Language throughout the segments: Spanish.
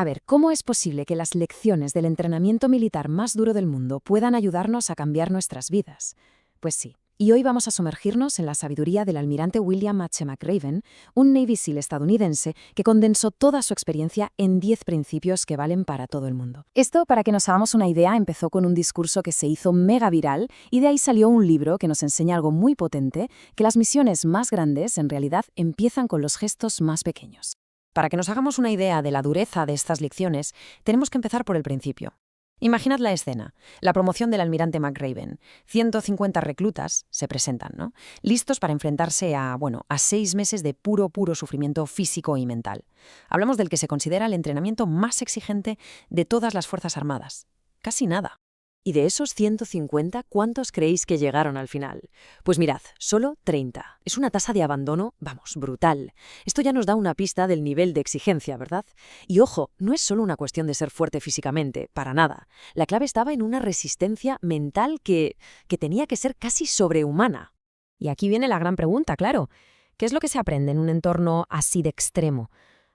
A ver, ¿cómo es posible que las lecciones del entrenamiento militar más duro del mundo puedan ayudarnos a cambiar nuestras vidas? Pues sí. Y hoy vamos a sumergirnos en la sabiduría del almirante William H. McRaven, un Navy SEAL estadounidense que condensó toda su experiencia en 10 principios que valen para todo el mundo. Esto, para que nos hagamos una idea, empezó con un discurso que se hizo mega viral y de ahí salió un libro que nos enseña algo muy potente, que las misiones más grandes en realidad empiezan con los gestos más pequeños. Para que nos hagamos una idea de la dureza de estas lecciones, tenemos que empezar por el principio. Imaginad la escena, la promoción del almirante McRaven. 150 reclutas se presentan, ¿no? Listos para enfrentarse a 6 meses de puro sufrimiento físico y mental. Hablamos del que se considera el entrenamiento más exigente de todas las Fuerzas Armadas. Casi nada. ¿Y de esos 150, cuántos creéis que llegaron al final? Pues mirad, solo 30. Es una tasa de abandono, brutal. Esto ya nos da una pista del nivel de exigencia, ¿verdad? Y ojo, no es solo una cuestión de ser fuerte físicamente, para nada. La clave estaba en una resistencia mental que tenía que ser casi sobrehumana. Y aquí viene la gran pregunta, claro. ¿Qué es lo que se aprende en un entorno así de extremo?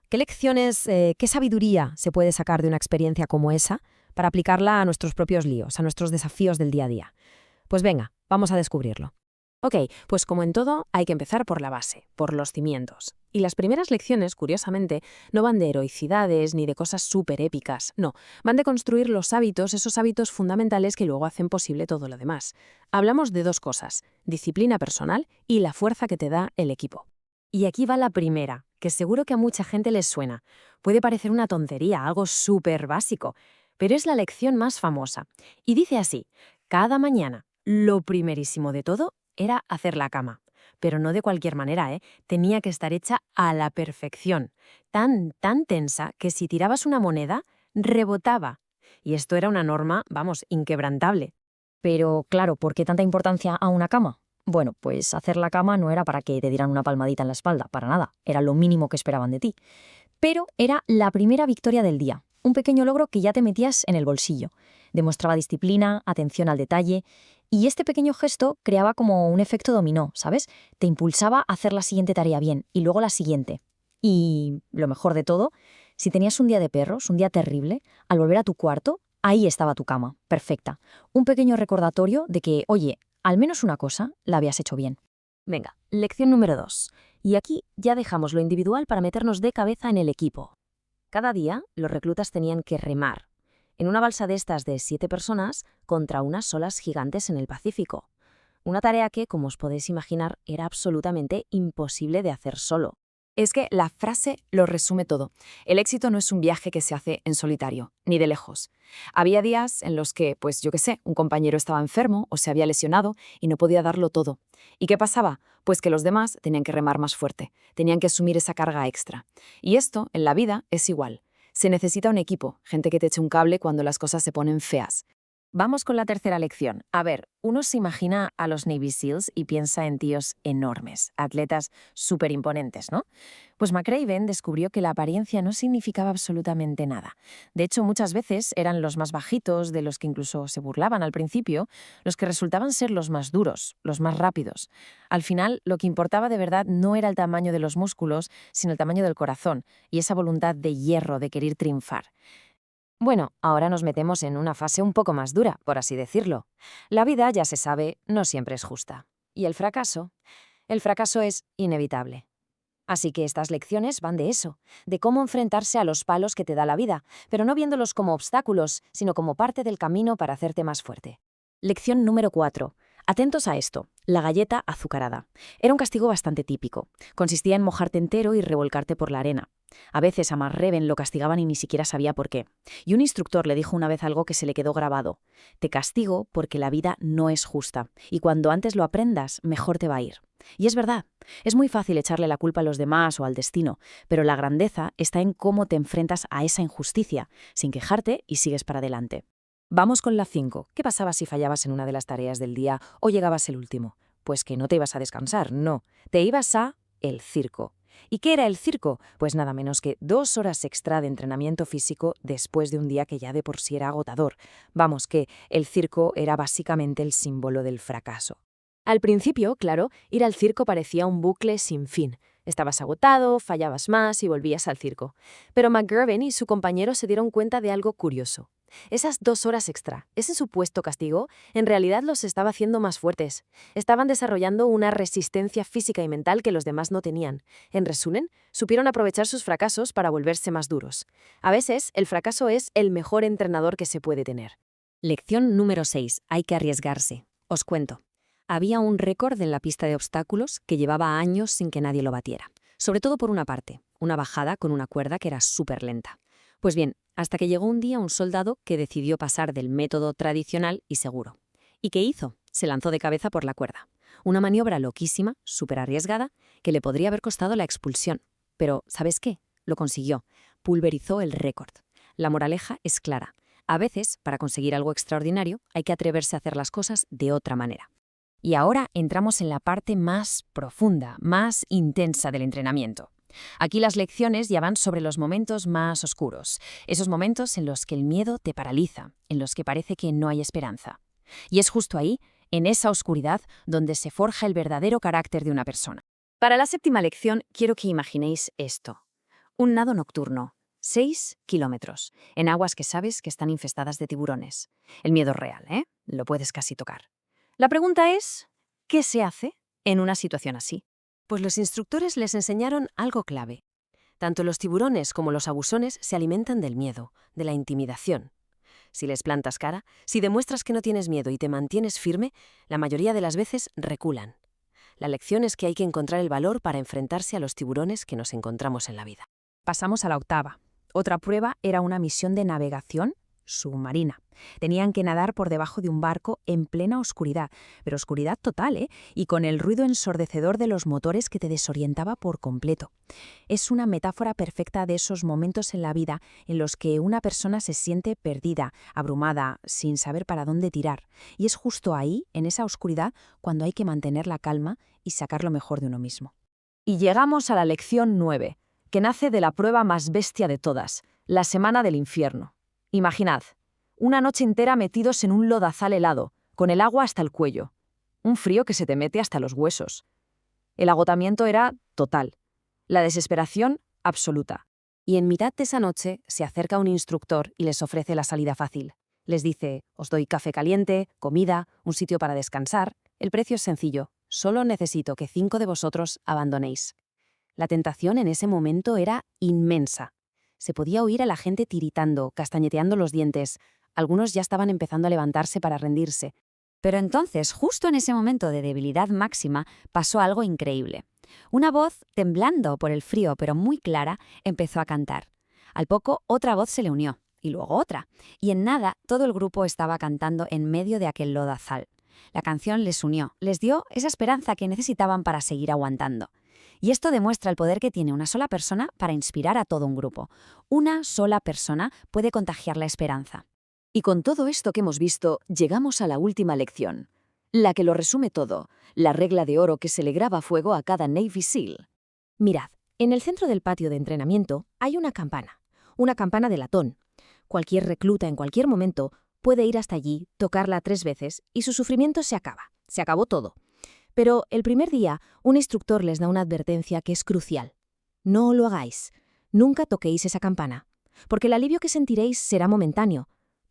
¿Qué lecciones, qué sabiduría se puede sacar de una experiencia como esa para aplicarla a nuestros propios líos, a nuestros desafíos del día a día? Pues venga, vamos a descubrirlo. Ok, pues como en todo, hay que empezar por la base, por los cimientos. Y las primeras lecciones, curiosamente, no van de heroicidades ni de cosas súper épicas, no, van de construir los hábitos, esos hábitos fundamentales que luego hacen posible todo lo demás. Hablamos de dos cosas, disciplina personal y la fuerza que te da el equipo. Y aquí va la primera, que seguro que a mucha gente les suena. Puede parecer una tontería, algo súper básico, pero es la lección más famosa. Y dice así: cada mañana, lo primerísimo de todo era hacer la cama. Pero no de cualquier manera, ¿eh? Tenía que estar hecha a la perfección. Tan tensa que si tirabas una moneda, rebotaba. Y esto era una norma, inquebrantable. Pero claro, ¿por qué tanta importancia a una cama? Bueno, pues hacer la cama no era para que te dieran una palmadita en la espalda, para nada. Era lo mínimo que esperaban de ti. Pero era la primera victoria del día. Un pequeño logro que ya te metías en el bolsillo. Demostraba disciplina, atención al detalle, y este pequeño gesto creaba como un efecto dominó, ¿sabes? Te impulsaba a hacer la siguiente tarea bien, y luego la siguiente. Y lo mejor de todo, si tenías un día de perros, un día terrible, al volver a tu cuarto, ahí estaba tu cama, perfecta. Un pequeño recordatorio de que, oye, al menos una cosa la habías hecho bien. Venga, lección número 2. Y aquí ya dejamos lo individual para meternos de cabeza en el equipo. Cada día, los reclutas tenían que remar en una balsa de estas de 7 personas contra unas olas gigantes en el Pacífico. Una tarea que, como os podéis imaginar, era absolutamente imposible de hacer solo. Es que la frase lo resume todo. El éxito no es un viaje que se hace en solitario, ni de lejos. Había días en los que, un compañero estaba enfermo o se había lesionado y no podía darlo todo. ¿Y qué pasaba? Pues que los demás tenían que remar más fuerte, tenían que asumir esa carga extra. Y esto, en la vida, es igual. Se necesita un equipo, gente que te eche un cable cuando las cosas se ponen feas. Vamos con la tercera lección. A ver, uno se imagina a los Navy SEALs y piensa en tíos enormes, atletas súper imponentes, ¿no? Pues McRaven descubrió que la apariencia no significaba absolutamente nada. De hecho, muchas veces eran los más bajitos, de los que incluso se burlaban al principio, los que resultaban ser los más duros, los más rápidos. Al final, lo que importaba de verdad no era el tamaño de los músculos, sino el tamaño del corazón y esa voluntad de hierro de querer triunfar. Bueno, ahora nos metemos en una fase un poco más dura, por así decirlo. La vida, ya se sabe, no siempre es justa. ¿Y el fracaso? El fracaso es inevitable. Así que estas lecciones van de eso, de cómo enfrentarse a los palos que te da la vida, pero no viéndolos como obstáculos, sino como parte del camino para hacerte más fuerte. Lección número 4. Atentos a esto, la galleta azucarada. Era un castigo bastante típico. Consistía en mojarte entero y revolcarte por la arena. A veces a McRaven lo castigaban y ni siquiera sabía por qué. Y un instructor le dijo una vez algo que se le quedó grabado. Te castigo porque la vida no es justa, y cuando antes lo aprendas, mejor te va a ir. Y es verdad, es muy fácil echarle la culpa a los demás o al destino, pero la grandeza está en cómo te enfrentas a esa injusticia, sin quejarte y sigues para adelante. Vamos con la 5. ¿Qué pasaba si fallabas en una de las tareas del día o llegabas el último? Pues que no te ibas a descansar, no. Te ibas a el circo. ¿Y qué era el circo? Pues nada menos que 2 horas extra de entrenamiento físico después de un día que ya de por sí era agotador. Vamos, que el circo era básicamente el símbolo del fracaso. Al principio, claro, ir al circo parecía un bucle sin fin. Estabas agotado, fallabas más y volvías al circo. Pero McGurven y su compañero se dieron cuenta de algo curioso. Esas 2 horas extra, ese supuesto castigo, en realidad los estaba haciendo más fuertes. Estaban desarrollando una resistencia física y mental que los demás no tenían. En resumen, supieron aprovechar sus fracasos para volverse más duros. A veces, el fracaso es el mejor entrenador que se puede tener. Lección número 6. Hay que arriesgarse. Os cuento. Había un récord en la pista de obstáculos que llevaba años sin que nadie lo batiera. Sobre todo por una parte, una bajada con una cuerda que era súper lenta. Pues bien, hasta que llegó un día un soldado que decidió pasar del método tradicional y seguro. ¿Y qué hizo? Se lanzó de cabeza por la cuerda. Una maniobra loquísima, súper arriesgada, que le podría haber costado la expulsión. Pero, ¿sabes qué? Lo consiguió. Pulverizó el récord. La moraleja es clara. A veces, para conseguir algo extraordinario, hay que atreverse a hacer las cosas de otra manera. Y ahora entramos en la parte más profunda, más intensa del entrenamiento. Aquí las lecciones ya van sobre los momentos más oscuros, esos momentos en los que el miedo te paraliza, en los que parece que no hay esperanza. Y es justo ahí, en esa oscuridad, donde se forja el verdadero carácter de una persona. Para la 7ª lección, quiero que imaginéis esto. Un nado nocturno, 6 kilómetros, en aguas que sabes que están infestadas de tiburones. El miedo es real, ¿eh? Lo puedes casi tocar. La pregunta es, ¿qué se hace en una situación así? Pues los instructores les enseñaron algo clave. Tanto los tiburones como los abusones se alimentan del miedo, de la intimidación. Si les plantas cara, si demuestras que no tienes miedo y te mantienes firme, la mayoría de las veces reculan. La lección es que hay que encontrar el valor para enfrentarse a los tiburones que nos encontramos en la vida. Pasamos a la 8ª. Otra prueba era una misión de navegación submarina. Tenían que nadar por debajo de un barco en plena oscuridad, pero oscuridad total, ¿eh? Y con el ruido ensordecedor de los motores que te desorientaba por completo. Es una metáfora perfecta de esos momentos en la vida en los que una persona se siente perdida, abrumada, sin saber para dónde tirar. Y es justo ahí, en esa oscuridad, cuando hay que mantener la calma y sacar lo mejor de uno mismo. Y llegamos a la lección 9, que nace de la prueba más bestia de todas, la semana del infierno. Imaginad, una noche entera metidos en un lodazal helado, con el agua hasta el cuello. Un frío que se te mete hasta los huesos. El agotamiento era total. La desesperación, absoluta. Y en mitad de esa noche se acerca un instructor y les ofrece la salida fácil. Les dice, os doy café caliente, comida, un sitio para descansar. El precio es sencillo. Solo necesito que 5 de vosotros abandonéis. La tentación en ese momento era inmensa. Se podía oír a la gente tiritando, castañeteando los dientes. Algunos ya estaban empezando a levantarse para rendirse. Pero entonces, justo en ese momento de debilidad máxima, pasó algo increíble. Una voz, temblando por el frío pero muy clara, empezó a cantar. Al poco, otra voz se le unió, y luego otra. Y en nada, todo el grupo estaba cantando en medio de aquel lodazal. La canción les unió, les dio esa esperanza que necesitaban para seguir aguantando. Y esto demuestra el poder que tiene una sola persona para inspirar a todo un grupo. Una sola persona puede contagiar la esperanza. Y con todo esto que hemos visto, llegamos a la última lección, la que lo resume todo, la regla de oro que se le graba a fuego a cada Navy SEAL. Mirad, en el centro del patio de entrenamiento hay una campana de latón. Cualquier recluta en cualquier momento puede ir hasta allí, tocarla 3 veces y su sufrimiento se acaba. Se acabó todo. Pero el primer día, un instructor les da una advertencia que es crucial. No lo hagáis. Nunca toquéis esa campana, porque el alivio que sentiréis será momentáneo,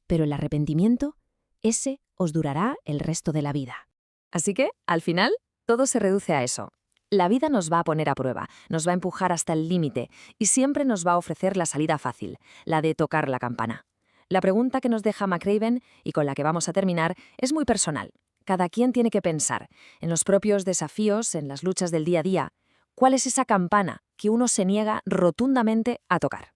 pero el arrepentimiento, ese os durará el resto de la vida. Así que, al final, todo se reduce a eso. La vida nos va a poner a prueba, nos va a empujar hasta el límite y siempre nos va a ofrecer la salida fácil, la de tocar la campana. La pregunta que nos deja McRaven y con la que vamos a terminar es muy personal. Cada quien tiene que pensar en los propios desafíos, en las luchas del día a día. ¿Cuál es esa campana que uno se niega rotundamente a tocar?